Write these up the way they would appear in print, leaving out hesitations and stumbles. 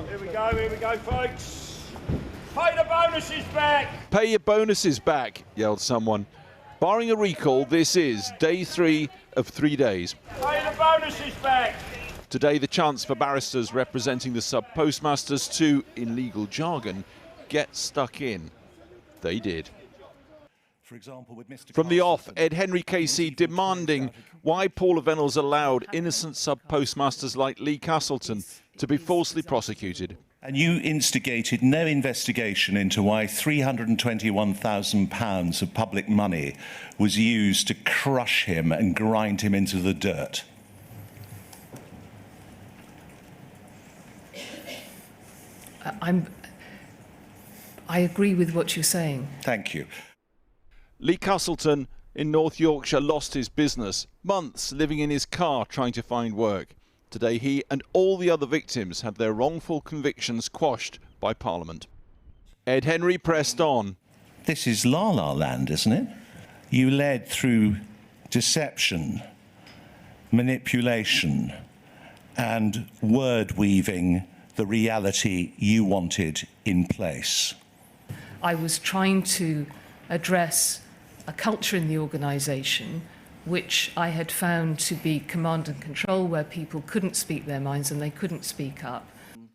Here we go, folks. Pay the bonuses back. Pay your bonuses back, yelled someone. Barring a recall, this is day 3 of 3 days. Pay the bonuses back. Today, the chance for barristers representing the sub-postmasters to, in legal jargon, get stuck in. They did. For example, with Mr. From the off, Ed Henry KC demanding why Paula Vennells allowed innocent sub-postmasters like Lee Castleton to be falsely prosecuted. And you instigated no investigation into why £321,000 of public money was used to crush him and grind him into the dirt. I agree with what you're saying. Thank you. Lee Castleton in North Yorkshire lost his business, months living in his car trying to find work. Today he and all the other victims had their wrongful convictions quashed by Parliament. Ed Henry pressed on. This is La La Land, isn't it? You led through deception, manipulation and word weaving the reality you wanted in place. I was trying to address a culture in the organisation which I had found to be command and control, where people couldn't speak their minds and they couldn't speak up.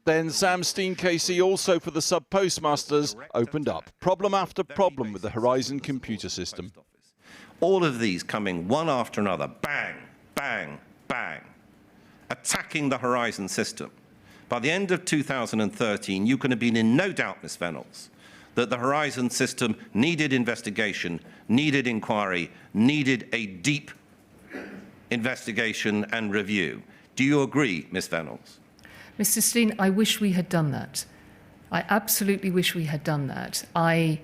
Then Sam Steen KC, also for the sub-postmasters, opened up. Problem after problem with the Horizon computer system. All of these coming one after another, bang, bang, bang, attacking the Horizon system. By the end of 2013, you can have been in no doubt, Ms. Vennells, that the Horizon system needed investigation, needed inquiry, needed a deep investigation and review. Do you agree, Ms. Vennells? Mr. Steen, I wish we had done that. I absolutely wish we had done that. I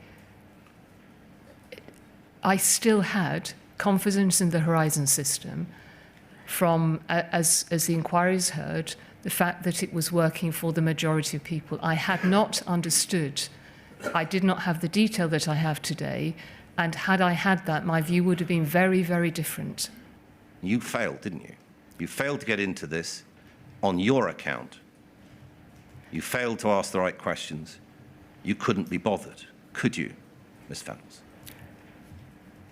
still had confidence in the Horizon system from, as the inquiries heard, the fact that it was working for the majority of people. I had not understood. I did not have the detail that I have today, and had I had that, my view would have been very, very different. You failed, didn't you? You failed to get into this on your account. You failed to ask the right questions. You couldn't be bothered, could you, Ms. Vennells?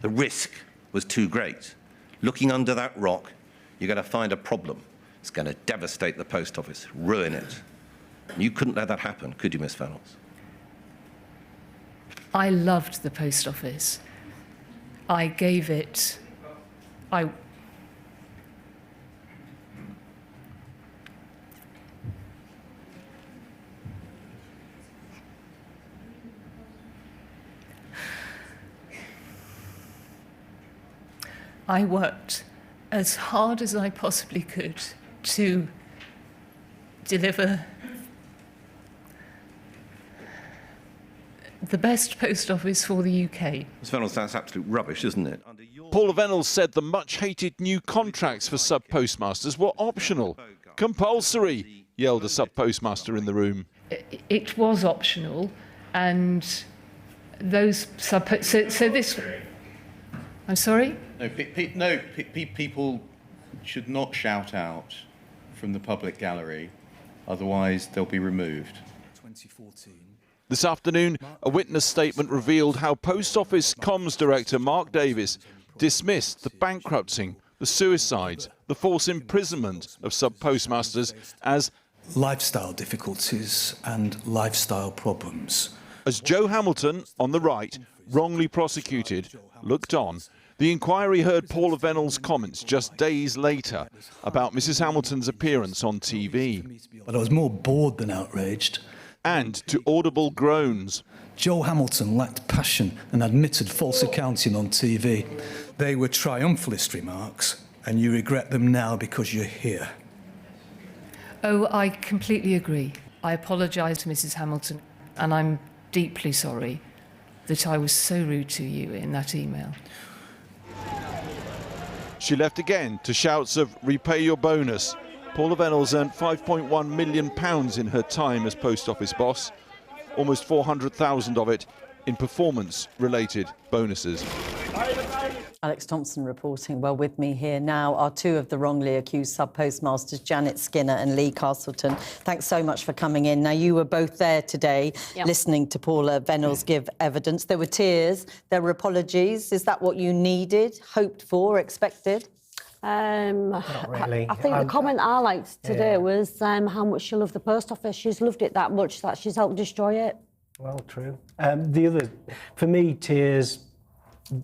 The risk was too great. Looking under that rock, you're going to find a problem. It's going to devastate the post office, ruin it. You couldn't let that happen, could you, Ms. Vennells? I loved the post office. I gave it... I worked as hard as I possibly could to deliver the best post office for the UK. Ms. Vennells, that's absolute rubbish, isn't it? Paula Vennells said the much-hated new contracts for sub-postmasters were optional. Compulsory, yelled a sub-postmaster in the room. It was optional, and those so this... I'm sorry? No, people should not shout out from the public gallery, otherwise they'll be removed. 2014. This afternoon, a witness statement revealed how Post Office Comms Director Mark Davis dismissed the bankrupting, the suicides, the forced imprisonment of sub-postmasters as lifestyle difficulties and lifestyle problems. As Joe Hamilton, on the right, wrongly prosecuted, looked on. The inquiry heard Paula Vennells' comments just days later about Mrs. Hamilton's appearance on TV. But I was more bored than outraged. And to audible groans. Joe Hamilton lacked passion and admitted false accounting on TV. They were triumphalist remarks, and you regret them now because you're here. Oh, I completely agree. I apologise to Mrs. Hamilton, and I'm deeply sorry that I was so rude to you in that email. She left again to shouts of repay your bonus. Paula Vennells earned £5.1 million in her time as post office boss, almost 400,000 of it in performance-related bonuses. Alex Thompson reporting. Well, with me here now are two of the wrongly accused sub-postmasters, Janet Skinner and Lee Castleton. Thanks so much for coming in. Now, you were both there today listening to Paula Vennells give evidence. There were tears, there were apologies. Is that what you needed, hoped for, expected? Not really. I think the comment I liked today was how much she loved the post office. She's loved it that much that she's helped destroy it. Well, true. The other, for me, tears,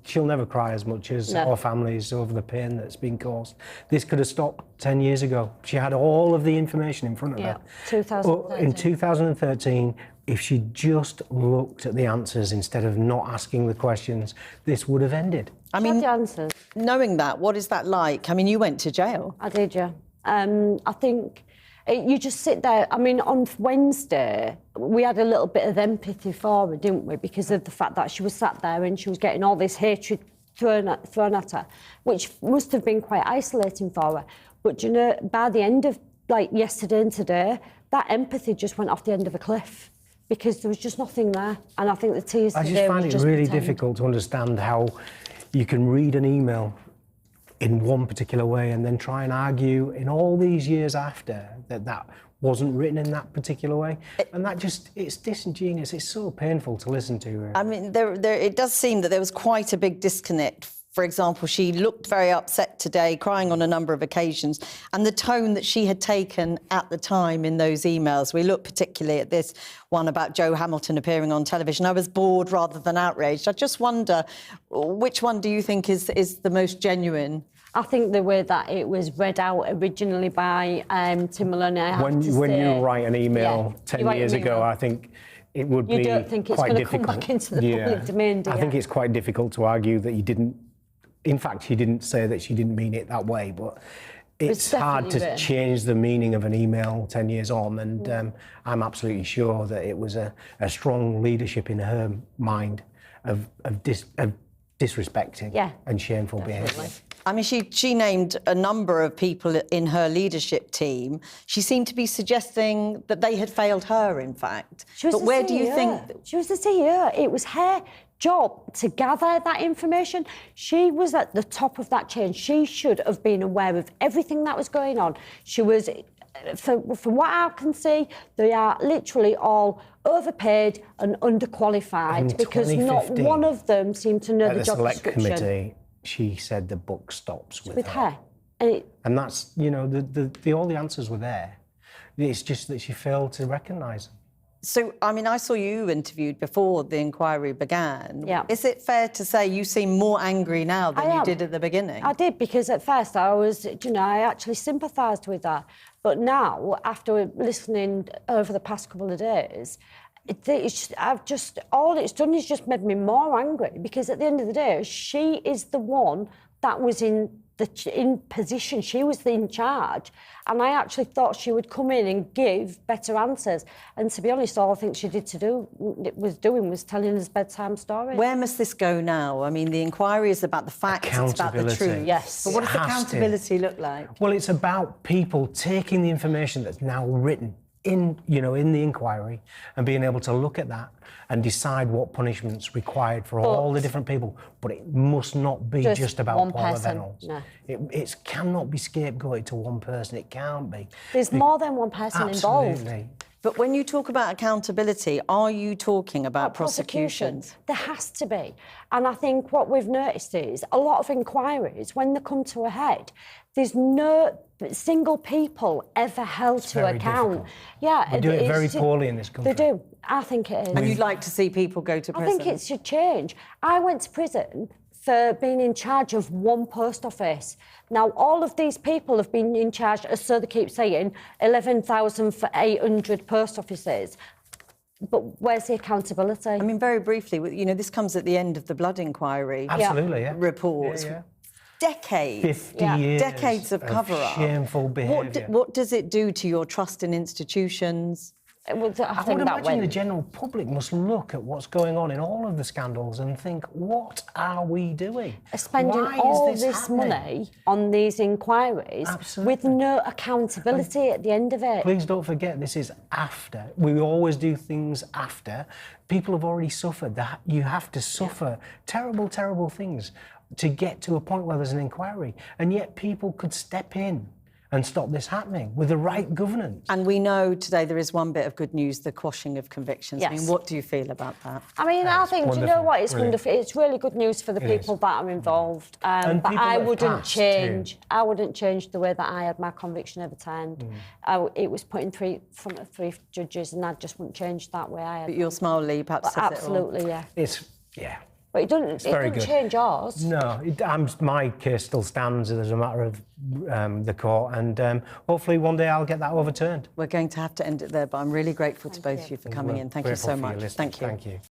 she'll never cry as much as our families over the pain that's been caused. This could have stopped 10 years ago. She had all of the information in front of her. 2013. In 2013, if she just looked at the answers instead of not asking the questions, this would have ended. I mean, the answers. Knowing that, what is that like? I mean, you went to jail. I did, yeah. I think you just sit there. I mean, on Wednesday, we had a little bit of empathy for her, didn't we? Because of the fact that she was sat there and she was getting all this hatred thrown at her, which must have been quite isolating for her. But, you know, by the end of, like, yesterday and today, that empathy just went off the end of a cliff because there was just nothing there. And I think the tears I today just find was it just really pretend. difficult to understand how you can read an email in one particular way and then try and argue in all these years after that wasn't written in that particular way. And that just, it's disingenuous. It's so painful to listen to. Really. I mean, it does seem that there was quite a big disconnect. For example, she looked very upset today, crying on a number of occasions, and the tone that she had taken at the time in those emails. We look particularly at this one about Joe Hamilton appearing on television. I was bored rather than outraged. I just wonder, which one do you think is the most genuine? I think the way that it was read out originally by Tim Maloney, When you write an email 10 years ago, I think it would be quite difficult. You don't think it's going to come back into the public domain, do you? I think it's quite difficult to argue that you didn't. In fact, she didn't say that she didn't mean it that way, but it's hard to change the meaning of an email 10 years on, and I'm absolutely sure that it was a strong leadership in her mind of disrespecting and shameful behaviour. I mean, she named a number of people in her leadership team. She seemed to be suggesting that they had failed her, in fact. But where do you think... She was the CEO. It was her job to gather that information. She was at the top of that chain. She should have been aware of everything that was going on. She was, from what I can see, they are literally all overpaid and underqualified because not one of them seemed to know the job description. Select committee, she said the buck stops with her. And that's, you know, all the answers were there. It's just that she failed to recognise them. So, I mean, I saw you interviewed before the inquiry began. Yeah. Is it fair to say you seem more angry now than you did at the beginning? I did, because at first I was, you know, I actually sympathised with her. But now, after listening over the past couple of days, all it's done is just made me more angry, because at the end of the day, she is the one that was in position. She was in charge, and I actually thought she would come in and give better answers. And to be honest, all I think she was telling us bedtime stories. Where must this go now? I mean, the inquiry is about the facts, it's about the truth. Yes. But what does accountability look like? Well, it's about people taking the information that's now written in the inquiry and being able to look at that and decide what punishment's required for all the different people. But it must not be just about Paula Vennells. No. It cannot be scapegoated to one person. It can't be. There's more than one person involved. But when you talk about accountability, are you talking about prosecutions? There has to be. And I think what we've noticed is a lot of inquiries, when they come to a head, there's no single people ever held to account. Difficult. Yeah, they do it very poorly in this country. They do. I think it is. And you'd like to see people go to prison? I think it should change. I went to prison for being in charge of one post office. Now, all of these people have been in charge, as so they keep saying, 11,800 post offices. But where's the accountability? I mean, very briefly, you know, this comes at the end of the blood inquiry reports. Yeah. Decades. 50 years decades of cover-up. Shameful behaviour. What does it do to your trust in institutions? I would think that imagine the went. general public must look at what's going on in all of the scandals and think, what are we doing? Spending Why all is this happening? money on these inquiries with no accountability at the end of it. Please don't forget, this is after. We always do things after. People have already suffered. You have to suffer terrible, terrible things to get to a point where there's an inquiry. And yet people could step in and stop this happening with the right governance. And we know today there is one bit of good news, the quashing of convictions. Yes. I mean, what do you feel about that? I mean, I think, do you know what, it's Brilliant. wonderful. It's really good news for the people that are involved. And but people I that have wouldn't passed change. too. I wouldn't change the way that I had my conviction overturned. It was put in front of 3 judges, and I just wouldn't change that way I had. But your smile, Lee, perhaps But says it all. absolutely, yeah. Yeah. But it doesn't very good. change yours. No, my case still stands as a matter of the court, and hopefully one day I'll get that overturned. We're going to have to end it there, but I'm really grateful to both of you for coming in. Thank you so much. Thank you. Thank you.